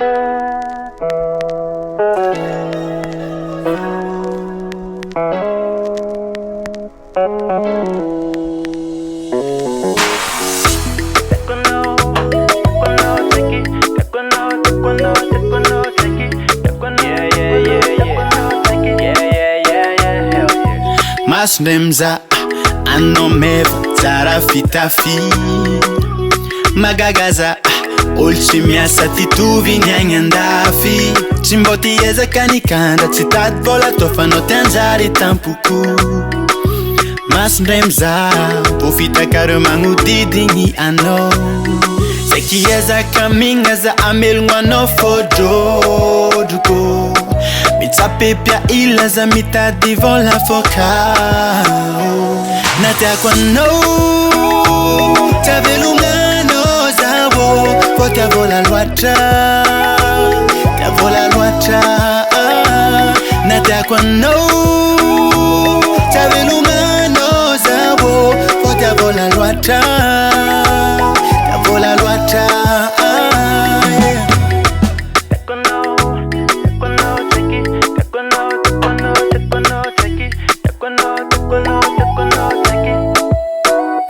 Mas ndemza anomeva tsara fitafy magagaza olo tsy miasa titovy ny agny andafy tsy mbô tiezaka nikandra tsy tady vola tô fanao tianjary tampoko mas ndremza mbô fitakaro magnodidigny anao zay kiezaka mignaza amelogno anao fôdrodroko mitsapepia ilaza mitady vola fôkao na tiako anao tavelogna zawo fô tia vola loatra na tiako anao tavelogna zawo fô tia vola loatra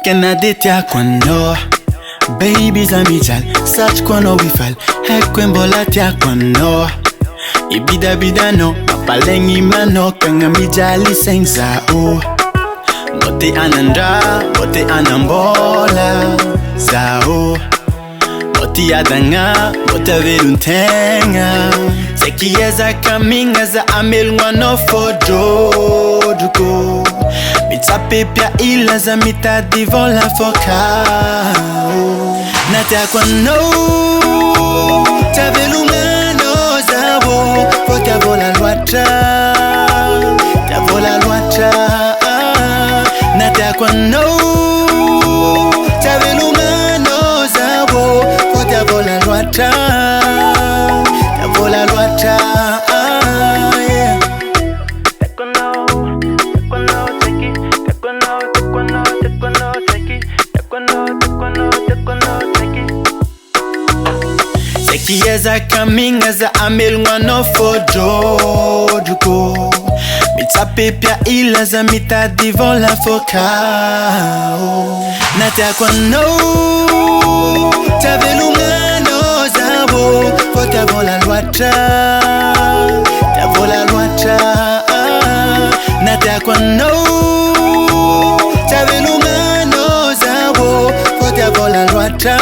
Kena de tiako anao baby za mijal satroko anao ifal haiko mbola tiako anao ibidabidanao mampalegny manao kagna mijaly saigny zao mbô te anandra mbô te anambola zao mbô te hiadagna mbô te havelon-tegna zay kiezaka mignaza amelogno anao fôdrodroko mitsapepia ilaza mitady vola fôkao na tiako anao tavelogna zawo fô tia vola loatra na tiako anao tavelogna zawo fô tia vola loatra kiezaka mignaza amelogno anao fôdrodroko mitsapepia ilaza mitady vola fôkao na tiako anao tavelogna zawo fô tia vola loatra na tiako anao tavelogna zawo fô tia vola loatra